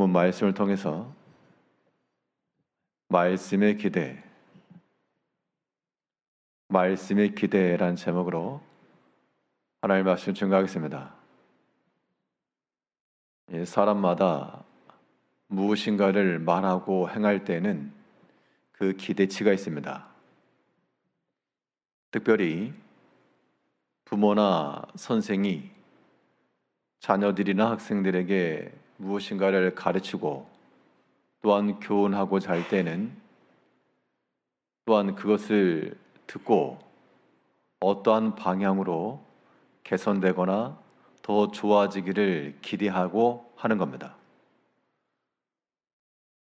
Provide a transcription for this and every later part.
본문 말씀을 통해서 말씀의 기대란 제목으로 하나님의 말씀을 증거하겠습니다. 사람마다 무엇인가를 말하고 행할 때는 그 기대치가 있습니다. 특별히 부모나 선생이 자녀들이나 학생들에게 무엇인가를 가르치고 또한 교훈하고자 할 때는 또한 그것을 듣고 어떠한 방향으로 개선되거나 더 좋아지기를 기대하고 하는 겁니다.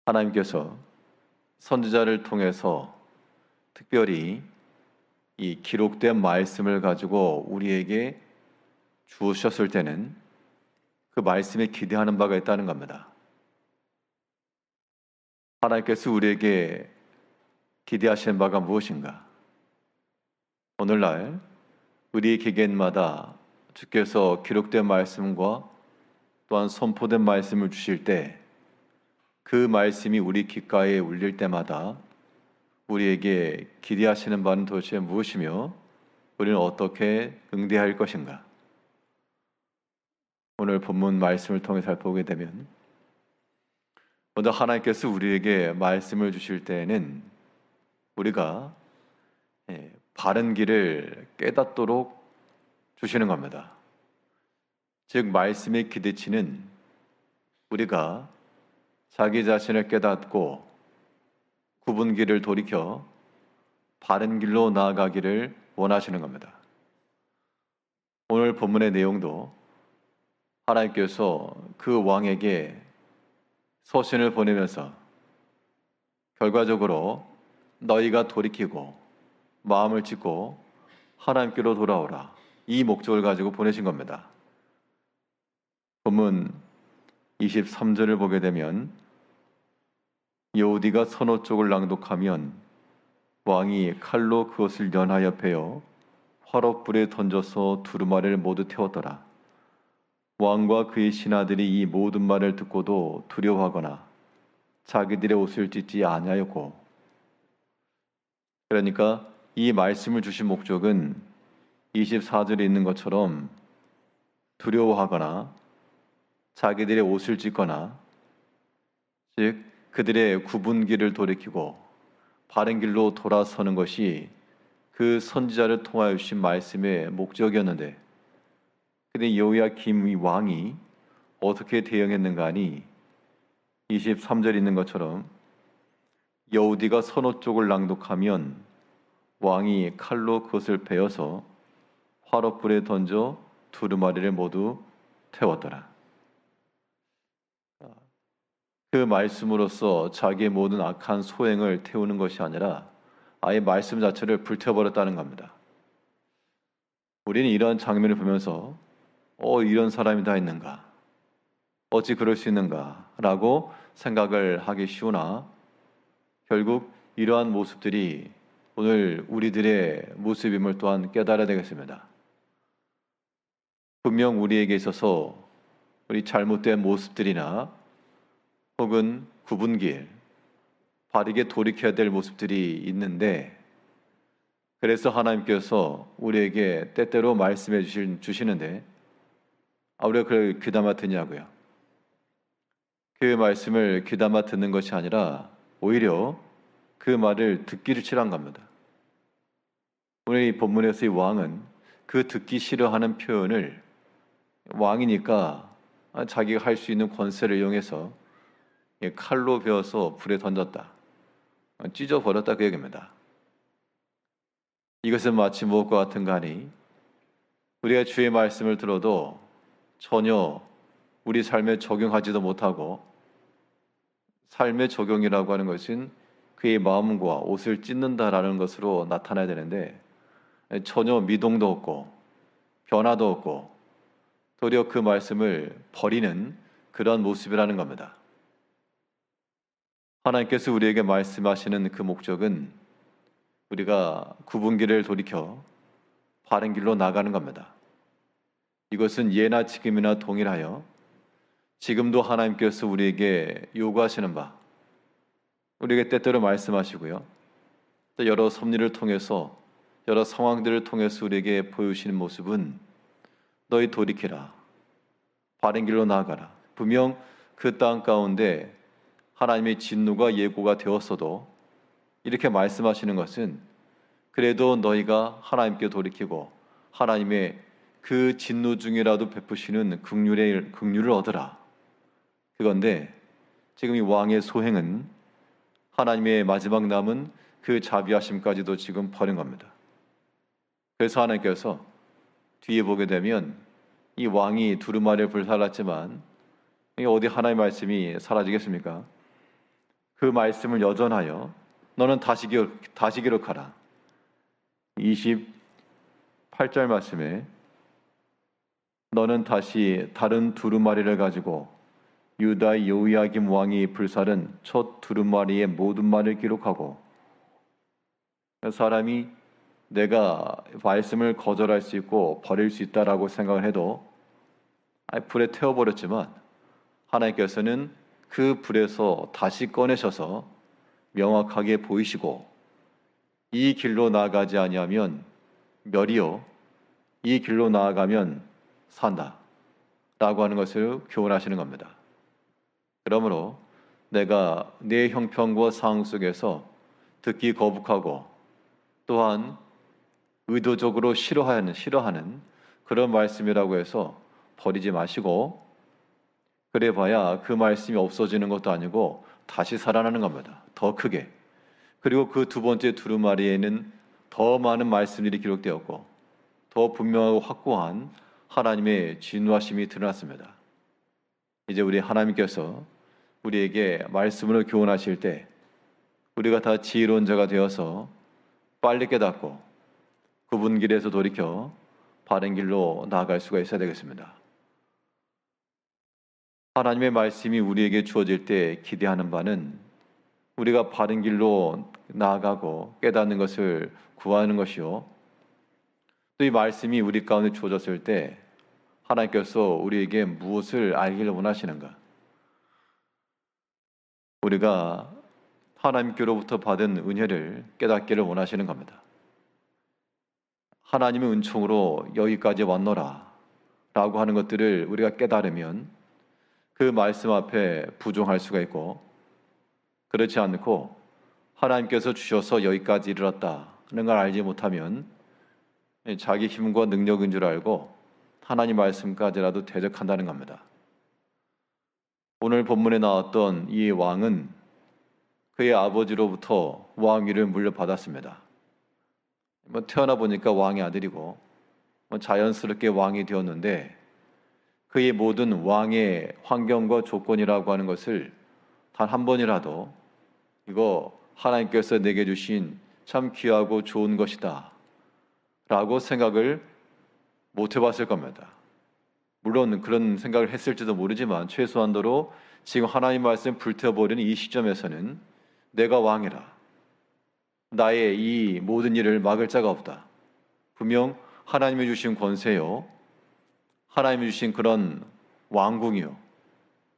하나님께서 선지자를 통해서 특별히 이 기록된 말씀을 가지고 우리에게 주셨을 때는 그 말씀에 기대하는 바가 있다는 겁니다. 하나님께서 우리에게 기대하시는 바가 무엇인가? 오늘날 우리의 기계마다 주께서 기록된 말씀과 또한 선포된 말씀을 주실 때 그 말씀이 우리 귓가에 울릴 때마다 우리에게 기대하시는 바는 도대체 무엇이며 우리는 어떻게 응대할 것인가? 오늘 본문 말씀을 통해 살펴보게 되면 먼저 하나님께서 우리에게 말씀을 주실 때에는 우리가 바른 길을 깨닫도록 주시는 겁니다. 즉 말씀의 기대치는 우리가 자기 자신을 깨닫고 굽은 길을 돌이켜 바른 길로 나아가기를 원하시는 겁니다. 오늘 본문의 내용도 하나님께서 그 왕에게 서신을 보내면서 결과적으로 너희가 돌이키고 마음을 찢고 하나님께로 돌아오라, 이 목적을 가지고 보내신 겁니다. 본문 23절을 보게 되면 여호디가 선호 쪽을 낭독하면 왕이 칼로 그것을 연하여 베어 화롯불에 던져서 두루마리를 모두 태웠더라. 왕과 그의 신하들이 이 모든 말을 듣고도 두려워하거나 자기들의 옷을 찢지 아니하였고, 그러니까 이 말씀을 주신 목적은 24절에 있는 것처럼 두려워하거나 자기들의 옷을 찢거나, 즉 그들의 굽은 길을 돌이키고 바른 길로 돌아서는 것이 그 선지자를 통하여 주신 말씀의 목적이었는데, 근데 여호야김 왕이 어떻게 대응했는가 하니 23절에 있는 것처럼 여호디가 선호 쪽을 낭독하면 왕이 칼로 그것을 베어서 화롯불에 던져 두루마리를 모두 태웠더라. 그 말씀으로써 자기의 모든 악한 소행을 태우는 것이 아니라 아예 말씀 자체를 불태워버렸다는 겁니다. 우리는 이러한 장면을 보면서 이런 사람이 다 있는가? 어찌 그럴 수 있는가? 라고 생각을 하기 쉬우나 결국 이러한 모습들이 오늘 우리들의 모습임을 또한 깨달아야 되겠습니다. 분명 우리에게 있어서 우리 잘못된 모습들이나 혹은 굽은 길, 바르게 돌이켜야 될 모습들이 있는데, 그래서 하나님께서 우리에게 때때로 말씀해 주시는데 우리가 그걸 귀담아 듣냐고요? 그 말씀을 귀담아 듣는 것이 아니라 오히려 그 말을 듣기를 싫어한 겁니다. 오늘 이 본문에서 이 왕은 그 듣기 싫어하는 표현을 왕이니까 자기가 할 수 있는 권세를 이용해서 칼로 베어서 불에 던졌다, 찢어버렸다, 그 얘기입니다. 이것은 마치 무엇과 같은가 하니 우리가 주의 말씀을 들어도 전혀 우리 삶에 적용하지도 못하고, 삶의 적용이라고 하는 것은 그의 마음과 옷을 찢는다라는 것으로 나타나야 되는데 전혀 미동도 없고 변화도 없고 도리어 그 말씀을 버리는 그런 모습이라는 겁니다. 하나님께서 우리에게 말씀하시는 그 목적은 우리가 굽은 길을 돌이켜 바른 길로 나가는 겁니다. 이것은 예나 지금이나 동일하여 지금도 하나님께서 우리에게 요구하시는 바, 우리에게 때때로 말씀하시고요. 또 여러 섭리를 통해서, 여러 상황들을 통해서 우리에게 보여주시는 모습은 너희 돌이키라, 바른 길로 나아가라. 분명 그 땅 가운데 하나님의 진노가 예고가 되었어도 이렇게 말씀하시는 것은 그래도 너희가 하나님께 돌이키고 하나님의 그 진노 중이라도 베푸시는 긍휼을 얻으라. 그건데 지금 이 왕의 소행은 하나님의 마지막 남은 그 자비하심까지도 지금 버린 겁니다. 그래서 하나님께서 뒤에 보게 되면 이 왕이 두루마리를 불살랐지만 어디 하나님의 말씀이 사라지겠습니까? 그 말씀을 여전하여 너는 다시 기록하라. 28절 말씀에 너는 다시 다른 두루마리를 가지고 유다의 요이아김 왕이 불살은 첫 두루마리의 모든 말을 기록하고, 사람이 내가 말씀을 거절할 수 있고 버릴 수 있다라고 생각을 해도 불에 태워버렸지만 하나님께서는 그 불에서 다시 꺼내셔서 명확하게 보이시고, 이 길로 나아가지 아니하면 멸이요 이 길로 나아가면 산다 라고 하는 것을 교훈하시는 겁니다. 그러므로 내가 내 형편과 상황 속에서 듣기 거북하고 또한 의도적으로 싫어하는 그런 말씀이라고 해서 버리지 마시고, 그래봐야 그 말씀이 없어지는 것도 아니고 다시 살아나는 겁니다. 더 크게. 그리고 그 두 번째 두루마리에는 더 많은 말씀들이 기록되었고 더 분명하고 확고한 하나님의 진노하심이 드러났습니다. 이제 우리 하나님께서 우리에게 말씀으로 교훈하실 때 우리가 다 지혜로운 자가 되어서 빨리 깨닫고 굽은 길에서 돌이켜 바른 길로 나아갈 수가 있어야 되겠습니다. 하나님의 말씀이 우리에게 주어질 때 기대하는 바는 우리가 바른 길로 나아가고 깨닫는 것을 구하는 것이요, 또 이 말씀이 우리 가운데 주어졌을 때 하나님께서 우리에게 무엇을 알기를 원하시는가, 우리가 하나님께로부터 받은 은혜를 깨닫기를 원하시는 겁니다. 하나님의 은총으로 여기까지 왔노라 라고 하는 것들을 우리가 깨달으면 그 말씀 앞에 부종할 수가 있고, 그렇지 않고 하나님께서 주셔서 여기까지 이르렀다는 걸 알지 못하면 자기 힘과 능력인 줄 알고 하나님 말씀까지라도 대적한다는 겁니다. 오늘 본문에 나왔던 이 왕은 그의 아버지로부터 왕위를 물려받았습니다. 태어나 보니까 왕의 아들이고 자연스럽게 왕이 되었는데, 그의 모든 왕의 환경과 조건이라고 하는 것을 단 한 번이라도 이거 하나님께서 내게 주신 참 귀하고 좋은 것이다 라고 생각을 못 해봤을 겁니다. 물론 그런 생각을 했을지도 모르지만 최소한도로 지금 하나님 말씀 불태워버리는 이 시점에서는 내가 왕이라, 나의 이 모든 일을 막을 자가 없다, 분명 하나님이 주신 권세요, 하나님이 주신 그런 왕궁이요,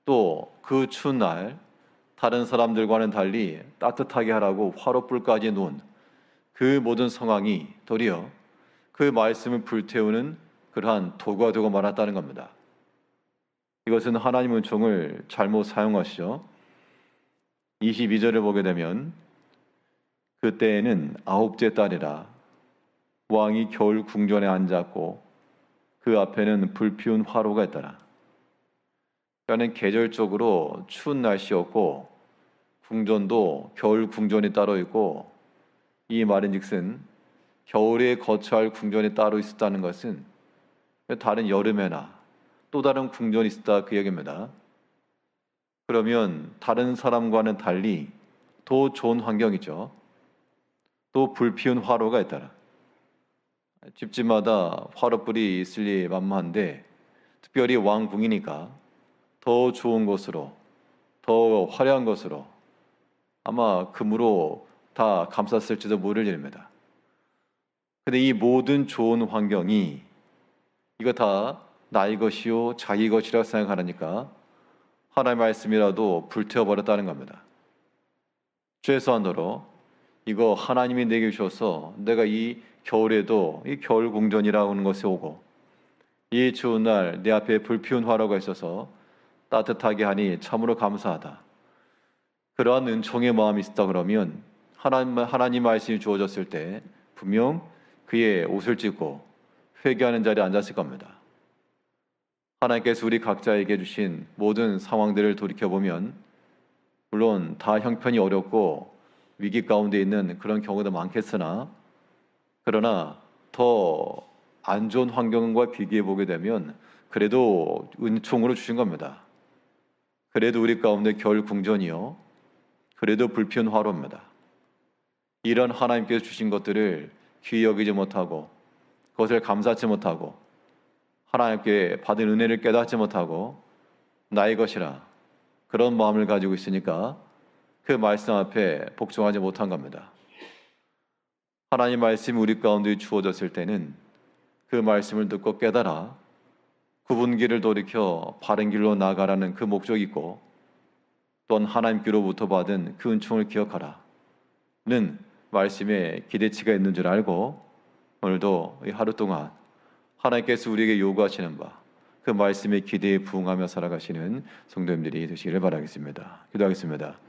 또 그 추운 날 다른 사람들과는 달리 따뜻하게 하라고 화롯불까지 놓은 그 모든 상황이 도리어 그 말씀을 불태우는 그러한 도구가 되고 말았다는 겁니다. 이것은 하나님의 은총을 잘못 사용하시죠. 22절을 보게 되면 그때에는 9째 딸이라 왕이 겨울 궁전에 앉았고 그 앞에는 불피운 화로가 있더라. 그러니까 계절적으로 추운 날씨였고 궁전도 겨울 궁전이 따로 있고, 이 말인즉슨 겨울에 거처할 궁전이 따로 있었다는 것은 다른 여름에나 또 다른 궁전이 있었다 그 얘기입니다. 그러면 다른 사람과는 달리 더 좋은 환경이죠. 또 불피운 화로가 있더라. 집집마다 화롯불이 있을리 만무한데 특별히 왕궁이니까 더 좋은 곳으로, 더 화려한 것으로 아마 금으로 다 감쌌을지도 모를 일입니다. 근데 이 모든 좋은 환경이 이거 다 나의 것이요 자기 것이라고 생각하니까 하나님의 말씀이라도 불태워버렸다는 겁니다. 최소한으로 이거 하나님이 내게 주셔서 내가 이 겨울에도 이 겨울 궁전이라고 하는 것에 오고 이 추운 날 내 앞에 불 피운 화로가 있어서 따뜻하게 하니 참으로 감사하다. 그러한 은총의 마음이 있었다 그러면 하나님 말씀이 주어졌을 때 분명 그의 옷을 찢고 회개하는 자리에 앉았을 겁니다. 하나님께서 우리 각자에게 주신 모든 상황들을 돌이켜보면 물론 다 형편이 어렵고 위기 가운데 있는 그런 경우도 많겠으나 그러나 더 안 좋은 환경과 비교해 보게 되면 그래도 은총으로 주신 겁니다. 그래도 우리 가운데 겨울 궁전이요. 그래도 불피운 화로입니다. 이런 하나님께서 주신 것들을 귀히 여기지 못하고 그것을 감사하지 못하고 하나님께 받은 은혜를 깨닫지 못하고 나의 것이라 그런 마음을 가지고 있으니까 그 말씀 앞에 복종하지 못한 겁니다. 하나님 말씀이 우리 가운데 주어졌을 때는 그 말씀을 듣고 깨달아 굽은 길을 돌이켜 바른 길로 나아가라는 그 목적이 있고 또한 하나님께로부터 받은 그 은총을 기억하라 는 말씀에 기대치가 있는 줄 알고 오늘도 이 하루 동안 하나님께서 우리에게 요구하시는 바 그 말씀에 기대에 부응하며 살아가시는 성도님들이 되시기를 바라겠습니다. 기도하겠습니다.